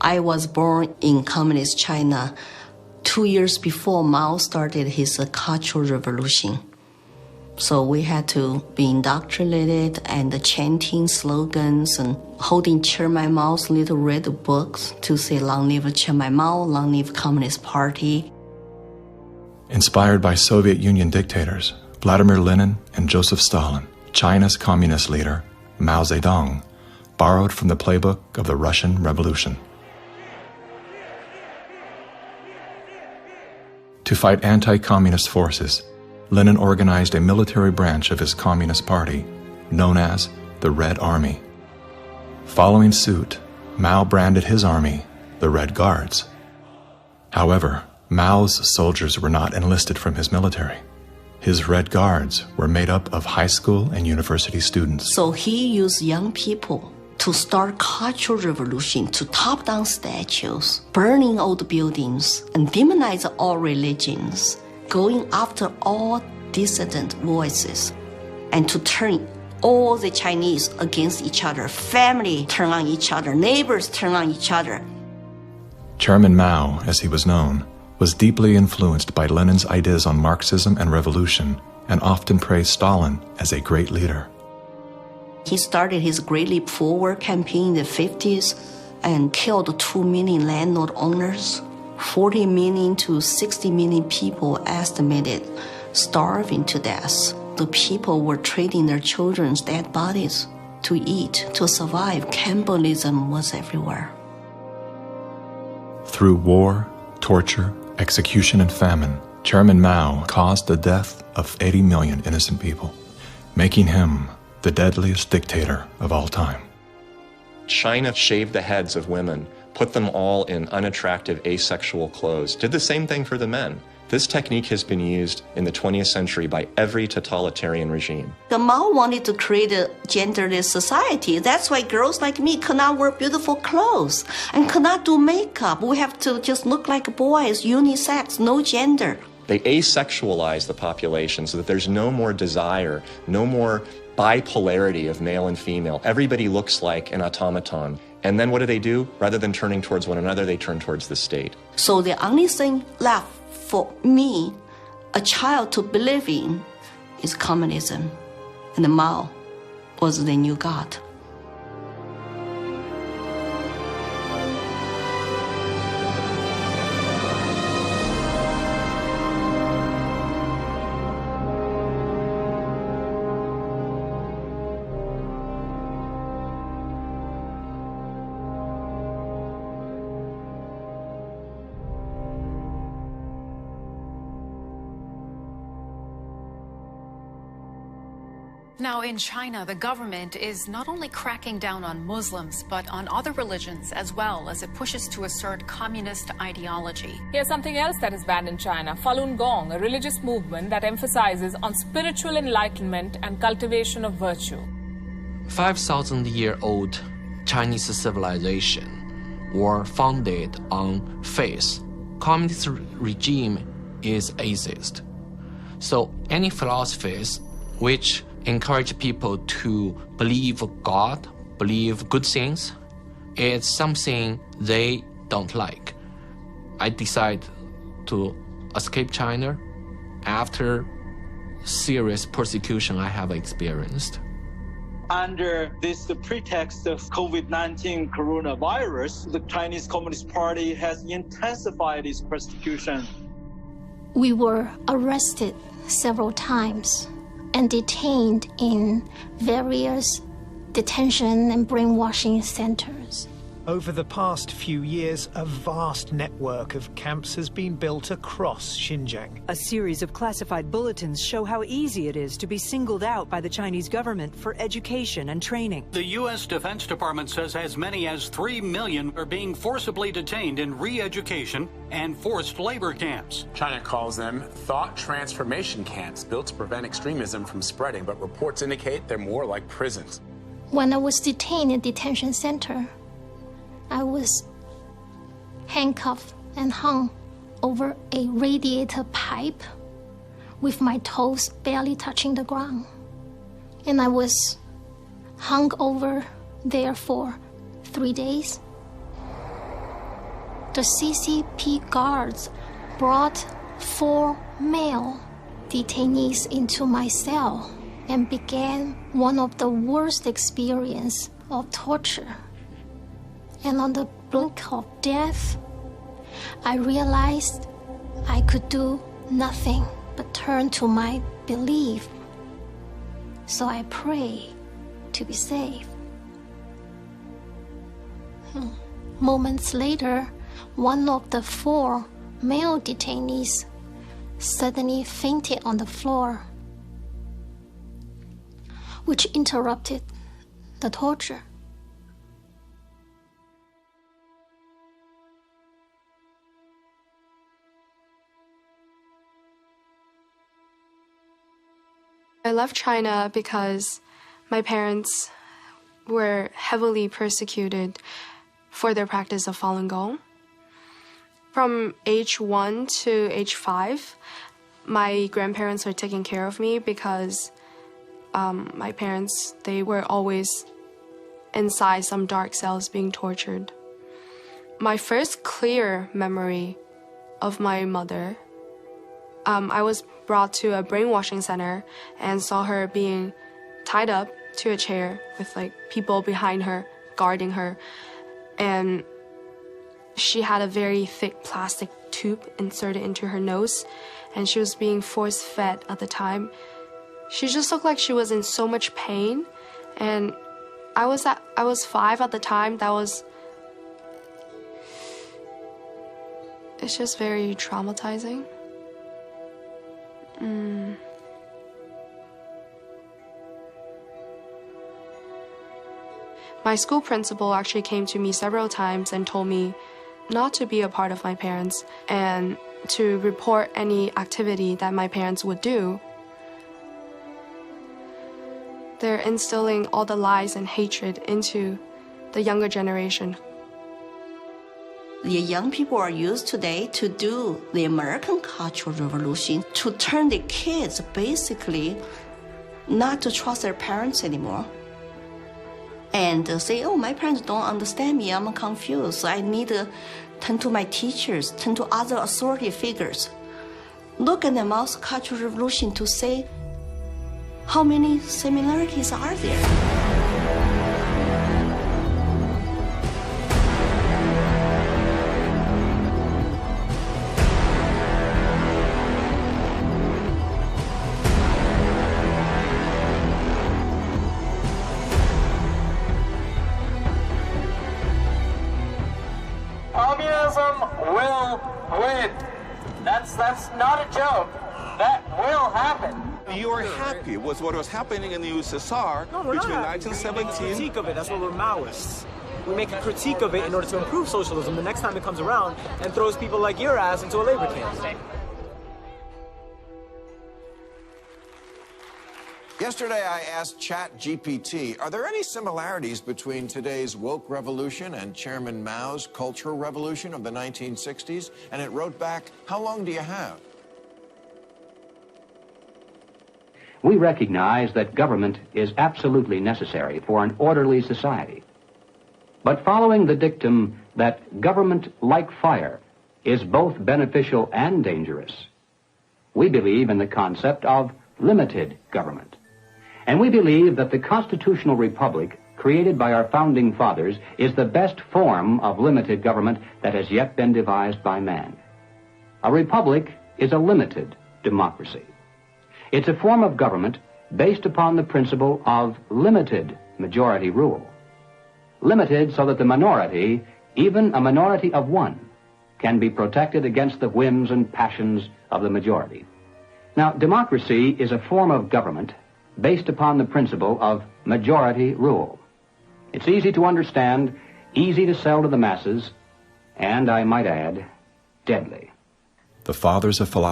I was born in communist China 2 years before Mao started his Cultural Revolution. So we had to be indoctrinated and chanting slogans and holding Chairman Mao's little red books to say, "Long live Chairman Mao, long live Communist Party." Inspired by Soviet Union dictators Vladimir Lenin and Joseph Stalin, China's communist leader, Mao Zedong, borrowed from the playbook of the Russian Revolution. To fight anti-communist forces, Lenin organized a military branch of his Communist Party, known as the Red Army. Following suit, Mao branded his army the Red Guards. However, Mao's soldiers were not enlisted from his military. His Red Guards were made up of high school and university students. So he used young people to start cultural revolution, to top down statues, burning old buildings, and demonize all religions, going after all dissident voices, and to turn all the Chinese against each other. Family turn on each other, neighbors turn on each other. Chairman Mao, as he was known, was deeply influenced by Lenin's ideas on Marxism and revolution, and often praised Stalin as a great leader. He started his Great Leap Forward campaign in the 50s and killed 2 million landlord owners. 40 million to 60 million people estimated starving to death. The people were trading their children's dead bodies to eat, to survive. Cannibalism was everywhere. Through war, torture, execution, and famine, Chairman Mao caused the death of 80 million innocent people, making him the deadliest dictator of all time. China shaved the heads of women, put them all in unattractive asexual clothes, did the same thing for the men. This technique has been used in the 20th century by every totalitarian regime. The Mao wanted to create a genderless society. That's why girls like me could not wear beautiful clothes and could not do makeup. We have to just look like boys, unisex, no gender. They asexualize the population so that there's no more desire, no more bipolarity of male and female. Everybody looks like an automaton. And then what do? Rather than turning towards one another, they turn towards the state. So the only thing left for me, a child, to believe in is communism. And Mao was the new God. Now, in China, the government is not only cracking down on Muslims, but on other religions as well, as it pushes to assert communist ideology. Here's something else that is banned in China: Falun Gong, a religious movement that emphasizes on spiritual enlightenment and cultivation of virtue. 5,000-year-old Chinese civilization were founded on faith. Communist regime is atheist. So any philosophies which encourage people to believe God, believe good things, it's something they don't like. I decided to escape China after serious persecution I have experienced. Under this pretext of COVID-19 coronavirus, the Chinese Communist Party has intensified its persecution. We were arrested several times and detained in various detention and brainwashing centers. Over the past few years, a vast network of camps has been built across Xinjiang. A series of classified bulletins show how easy it is to be singled out by the Chinese government for education and training. The U.S. Defense Department says as many as 3 million are being forcibly detained in re-education and forced labor camps. China calls them thought transformation camps built to prevent extremism from spreading, but reports indicate they're more like prisons. When I was detained in a detention center, I was handcuffed and hung over a radiator pipe with my toes barely touching the ground. And I was hung over there for 3 days. the CCP guards brought 4 male detainees into my cell and began one of the worst experiences of torture. And on the brink of death, I realized I could do nothing but turn to my belief. So I prayed to be saved. Moments later, one of the 4 male detainees suddenly fainted on the floor, which interrupted the torture. I left China because my parents were heavily persecuted for their practice of Falun Gong. From age 1 to age 5, my grandparents were taking care of me because my parents, they were always inside some dark cells being tortured. My first clear memory of my mother, I was brought to a brainwashing center and saw her being tied up to a chair with like people behind her guarding her, and she had a very thick plastic tube inserted into her nose, and she was being force-fed at the time. She just looked like she was in so much pain, and I was 5 at the time. It's just very traumatizing. My school principal actually came to me several times and told me not to be a part of my parents and to report any activity that my parents would do. They're instilling all the lies and hatred into the younger generation. The young people are used today to do the American Cultural Revolution, to turn the kids basically not to trust their parents anymore. And say, oh, my parents don't understand me, I'm confused, I need to turn to my teachers, turn to other authority figures. Look at the Cultural Revolution to say, how many similarities are there? Communism will win. That's not a joke. That will happen. You are happy with what was happening in the USSR between 1917. We make a critique of it. That's what we're Maoists. We make a critique of it in order to improve socialism the next time it comes around and throws people like your ass into a labor camp. Yesterday, I asked ChatGPT, are there any similarities between today's woke revolution and Chairman Mao's Cultural Revolution of the 1960s? And it wrote back, how long do you have? We recognize that government is absolutely necessary for an orderly society. But following the dictum that government, like fire, is both beneficial and dangerous, we believe in the concept of limited government. And we believe that the constitutional republic created by our founding fathers is the best form of limited government that has yet been devised by man. A republic is a limited democracy. It's a form of government based upon the principle of limited majority rule. Limited so that the minority, even a minority of one, can be protected against the whims and passions of the majority. Now, democracy is a form of government based upon the principle of majority rule. It's easy to understand, easy to sell to the masses, and I might add, deadly. The fathers of philosophy